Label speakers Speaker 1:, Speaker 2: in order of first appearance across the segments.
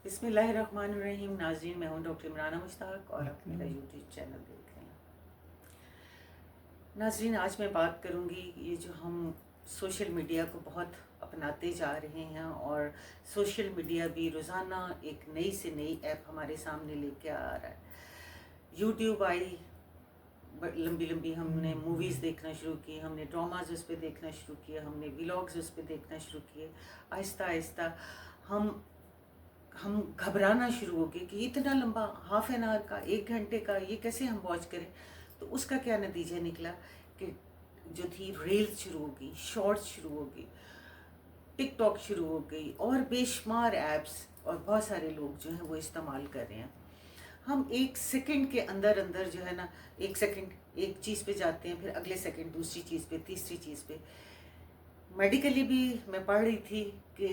Speaker 1: बिस्मिल्लाहिर्रहमानिर्रहीम। नाज़रीन, मैं हूँ डॉक्टर इमराना मुश्ताक और आप मेरा यूट्यूब चैनल देख रहे हैं। नाज़रीन, आज मैं बात करूँगी ये जो हम सोशल मीडिया को बहुत अपनाते जा रहे हैं और सोशल मीडिया भी रोज़ाना एक नई से नई ऐप हमारे सामने लेके आ रहा है। यूट्यूब आई, लंबी लंबी हमने मूवीज़ देखना शुरू की, हमने ड्रामाज उस पर देखना शुरू किए, हमने व्लॉग्स उस पर देखना शुरू किए। आहिस्ता आहिस्ता हम घबराना शुरू हो गए कि इतना लंबा हाफ एन आवर का, 1 घंटे का, ये कैसे हम वॉच करें। तो उसका क्या नतीजा निकला कि जो थी रील्स शुरू हो गई, शॉर्ट्स शुरू हो गई, टिकटॉक शुरू हो गई और बेशुमार ऐप्स और बहुत सारे लोग जो हैं वो इस्तेमाल कर रहे हैं। हम 1 सेकंड के अंदर अंदर जो है ना, 1 सेकंड एक चीज़ पे जाते हैं, फिर अगले सेकंड दूसरी चीज़ पे, तीसरी चीज़ पे। मेडिकली भी मैं पढ़ रही थी कि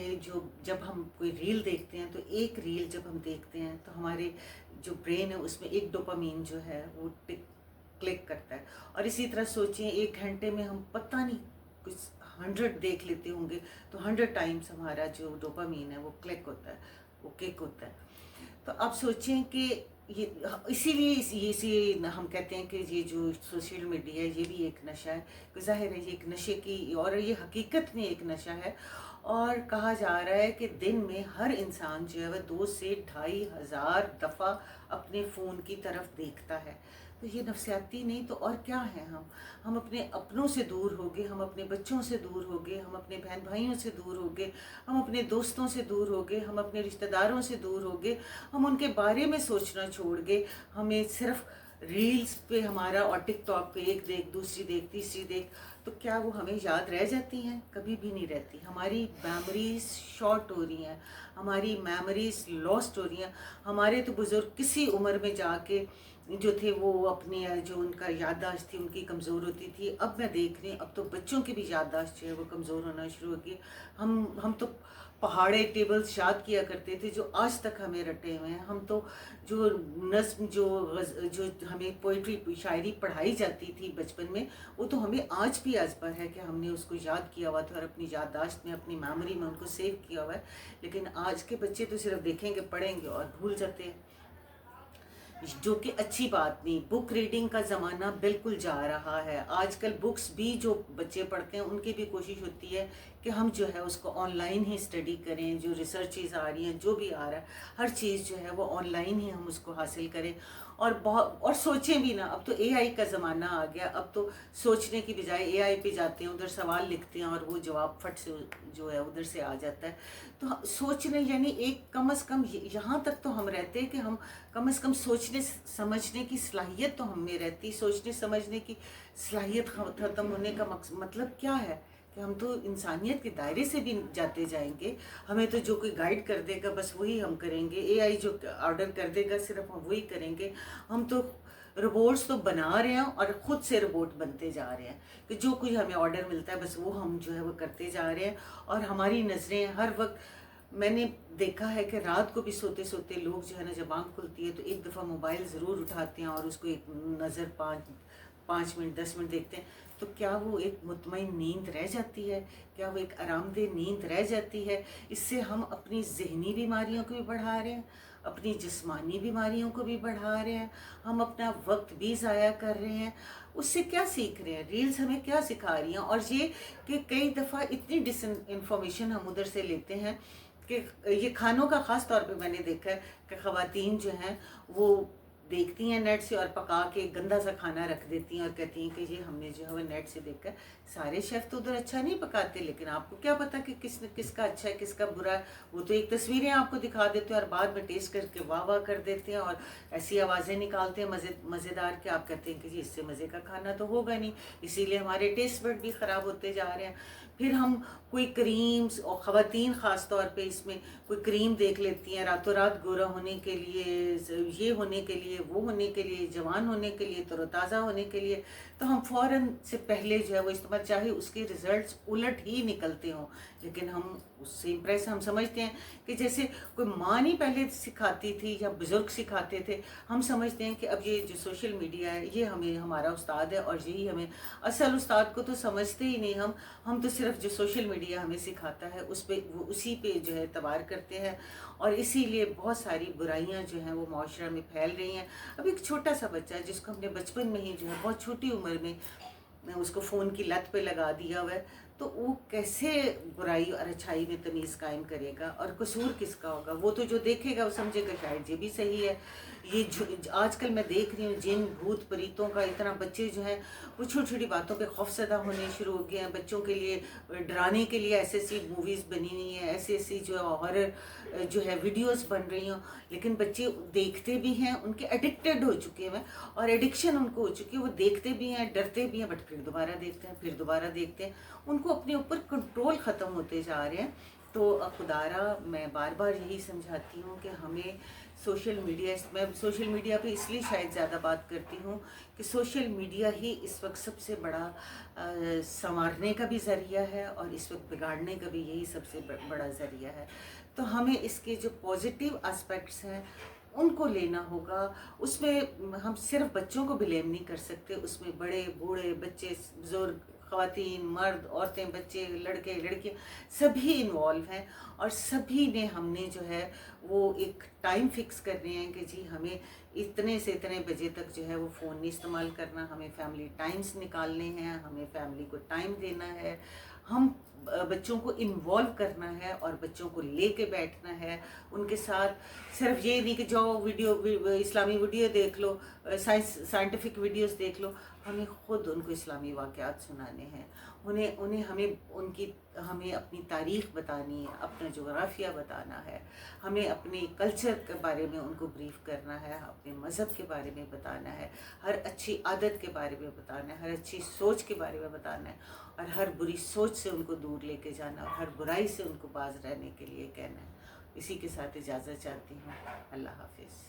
Speaker 1: जब हम कोई रील देखते हैं तो एक रील जब हम देखते हैं तो हमारे जो ब्रेन है उसमें एक डोपामीन जो है वो क्लिक करता है। और इसी तरह सोचिए, 1 घंटे में हम पता नहीं कुछ 100 देख लेते होंगे, तो 100 टाइम्स हमारा जो डोपामीन है वो क्लिक होता है, वो किक होता है। तो अब सोचें कि ये इसीलिए इसी हम कहते हैं कि ये जो सोशल मीडिया है ये भी एक नशा है। कि ज़ाहिर है ये एक नशे की, और ये हकीकत में एक नशा है। और कहा जा रहा है कि दिन में हर इंसान जो है वह 2 से 2,500 दफ़ा अपने फ़ोन की तरफ देखता है। तो ये नफसियाती नहीं तो और क्या है। हम अपने अपनों से दूर हो गए, हम अपने बच्चों से दूर हो गए, हम अपने बहन भाइयों से दूर हो गए, हम अपने दोस्तों से दूर हो गए, हम अपने रिश्तेदारों से दूर हो गए, हम उनके बारे में सोचना छोड़ गए। हमें सिर्फ रील्स पे हमारा और टिकटॉक पे एक देख, दूसरी देख, तीसरी देख, तो क्या वो हमें याद रह जाती हैं? कभी भी नहीं रहती। हमारी मेमोरीज शॉर्ट हो रही हैं, हमारी मेमोरीज लॉस्ट हो रही हैं। हमारे तो बुज़ुर्ग किसी उम्र में जाके जो थे वो अपने जो उनका याददाश्त थी उनकी कमज़ोर होती थी। अब मैं देख रही हूँ अब तो बच्चों की भी याददाश्त जो है वो कमज़ोर होना शुरू हो गई। हम तो पहाड़े टेबल्स याद किया करते थे जो आज तक हमें रटे हुए हैं। हम तो जो नज़्म जो हमें पोइट्री शायरी पढ़ाई जाती थी बचपन में, वो तो हमें आज भी अज़बर है कि हमने उसको याद किया हुआ था और अपनी याददाश्त में, अपनी मेमोरी में उनको सेव किया हुआ है। लेकिन आज के बच्चे तो सिर्फ देखेंगे, पढ़ेंगे और भूल जाते हैं, जो कि अच्छी बात नहीं। बुक रीडिंग का ज़माना बिल्कुल जा रहा है। आजकल बुक्स भी जो बच्चे पढ़ते हैं उनकी भी कोशिश होती है कि हम जो है उसको ऑनलाइन ही स्टडी करें। जो रिसर्चेज आ रही हैं, जो भी आ रहा है, हर चीज़ जो है वो ऑनलाइन ही हम उसको हासिल करें। और सोचें भी ना। अब तो एआई का ज़माना आ गया। अब तो सोचने की बजाय एआई पे जाते हैं, उधर सवाल लिखते हैं और वो जवाब फट से जो है उधर से आ जाता है। तो सोचने यानी एक कम अज़ कम यहाँ तक तो हम रहते हैं कि हम कम से कम सोचने समझने की सलाहियत तो हम में रहती। सोचने समझने की सलाहियत ख़त्म होने का मतलब क्या है कि हम तो इंसानियत के दायरे से भी जाते जाएंगे। हमें तो जो कोई गाइड कर देगा बस वही हम करेंगे, एआई जो ऑर्डर कर देगा सिर्फ हम वही करेंगे। हम तो रोबोट्स तो बना रहे हैं और ख़ुद से रोबोट बनते जा रहे हैं कि जो कुछ हमें ऑर्डर मिलता है बस वो हम जो है वो करते जा रहे हैं। और हमारी नज़रें हर वक्त, मैंने देखा है कि रात को भी सोते सोते लोग जो है ना, जब आँख खुलती है तो एक दफ़ा मोबाइल ज़रूर उठाते हैं और उसको एक नज़र 5 मिनट 10 मिनट देखते हैं। तो क्या वो एक मुतमईन नींद रह जाती है? क्या वो एक आरामदेह नींद रह जाती है? इससे हम अपनी ज़हनी बीमारियों को भी बढ़ा रहे हैं, अपनी जिस्मानी बीमारियों को भी बढ़ा रहे हैं, हम अपना वक्त भी ज़ाया कर रहे हैं। उससे क्या सीख रहे हैं? रील्स हमें क्या सिखा रही हैं? और ये कि कई दफ़ा इतनी डिसइंफॉर्मेशन हम उधर से लेते हैं कि ये खानों का ख़ास तौर पे मैंने देखा है कि ख़वातीन जो हैं वो देखती हैं नेट से और पका के गंदा सा खाना रख देती हैं और कहती हैं कि ये हमने जो है वो नेट से देखा है। सारे शेफ़ तो उधर अच्छा नहीं पकाते, लेकिन आपको क्या पता कि किसका अच्छा है किसका बुरा है। वो तो एक तस्वीरें आपको दिखा देते हैं और बाद में टेस्ट करके वाह वाह कर देते हैं और ऐसी आवाज़ें निकालते हैं मज़ेदार कि आप कहते हैं कि जी इससे मज़े का खाना तो होगा नहीं। इसीलिए हमारे टेस्ट बड भी ख़राब होते जा रहे हैं। फिर हम कोई क्रीम्स, और ख़वातीन ख़ास तौर पे इसमें कोई क्रीम देख लेती हैं रातों रात गोरा होने के लिए, ये होने के लिए, لیے, وہ ہونے کے لیے, جوان ہونے کے لیے, تروتازہ ہونے کے لیے, تو ہم فوراً سے پہلے جو ہے وہ استعمال, چاہے اس کے رزلٹس الٹ ہی نکلتے ہوں, لیکن ہم اس سے امپریس, ہم سمجھتے ہیں کہ جیسے کوئی ماں نہیں پہلے سکھاتی تھی یا بزرگ سکھاتے تھے, ہم سمجھتے ہیں کہ اب یہ جو سوشل میڈیا ہے یہ ہمیں ہمارا استاد ہے اور یہی ہمیں, اصل استاد کو تو سمجھتے ہی نہیں ہم تو صرف جو سوشل میڈیا ہمیں سکھاتا ہے اس پہ, وہ اسی پہ جو ہے اعتبار کرتے ہیں, اور اسی لیے بہت ساری برائیاں جو ہیں وہ معاشرہ میں پھیل رہی ہیں. اب ایک چھوٹا سا بچہ جس کو ہم نے بچپن میں ہی جو ہے بہت چھوٹی عمر میں اس کو فون کی لت پہ لگا دیا ہوا ہے, تو وہ کیسے برائی اور اچھائی میں تمیز قائم کرے گا, اور قصور کس کا ہوگا؟ وہ تو جو دیکھے گا وہ سمجھے گا شاید یہ بھی صحیح ہے. یہ آج کل میں دیکھ رہی ہوں جن بھوت پریتوں کا اتنا, بچے جو ہیں وہ چھوٹی چھوٹی باتوں پہ خوفزدہ ہونے شروع ہو گئے ہیں. بچوں کے لیے ڈرانے کے لیے ایسی ایسی موویز بنی ہوئی ہیں, ایسی ایسی جو ہارر جو ہے ویڈیوز بن رہی ہوں, لیکن بچے دیکھتے بھی ہیں, ان کے ایڈکٹیڈ ہو چکے ہیں اور ایڈکشن ان کو ہو چکی ہے, وہ دیکھتے بھی ہیں, ڈرتے بھی ہیں, بٹ پھر دوبارہ دیکھتے ہیں, پھر دوبارہ دیکھتے ہیں, ان کو اپنے اوپر کنٹرول ختم ہوتے جا رہے ہیں. تو خدارا میں بار بار یہی سمجھاتی ہوں کہ ہمیں سوشل میڈیا, میں سوشل میڈیا پہ اس لیے شاید زیادہ بات کرتی ہوں کہ سوشل میڈیا ہی اس وقت سب سے بڑا سنوارنے کا بھی ذریعہ ہے, اور اس وقت بگاڑنے کا بھی یہی سب سے بڑا ذریعہ ہے. تو ہمیں اس کے جو پازیٹیو اسپیکٹس ہیں ان کو لینا ہوگا. اس میں ہم صرف بچوں کو بلیم نہیں کر سکتے, اس میں بڑے بوڑھے, بچے, بزرگ, خواتین, مرد, عورتیں, بچے, لڑکے, لڑکیاں, سبھی انوالو ہیں, اور سبھی نے, ہم نے جو ہے وہ ایک ٹائم فکس کرنے ہیں کہ جی ہمیں اتنے سے اتنے بجے تک جو ہے وہ فون نہیں استعمال کرنا, ہمیں فیملی ٹائمز نکالنے ہیں, ہمیں فیملی کو ٹائم دینا ہے, ہم بچوں کو انوالو کرنا ہے اور بچوں کو لے کے بیٹھنا ہے ان کے ساتھ. صرف یہ نہیں کہ جو ویڈیو اسلامی ویڈیو دیکھ لو, سائنٹیفک ویڈیوز دیکھ لو, ہمیں خود ان کو اسلامی واقعات سنانے ہیں, ہمیں اپنی تاریخ بتانی ہے, اپنا جغرافیہ بتانا ہے, ہمیں اپنے کلچر کے بارے میں ان کو بریف کرنا ہے, اپنے مذہب کے بارے میں بتانا ہے, ہر اچھی عادت کے بارے میں بتانا ہے, ہر اچھی سوچ کے بارے میں بتانا ہے, اور ہر بری سوچ سے ان کو دور لے کے جانا, اور ہر برائی سے ان کو باز رہنے کے لیے کہنا ہے. اسی کے ساتھ اجازت چاہتی ہوں. اللہ حافظ.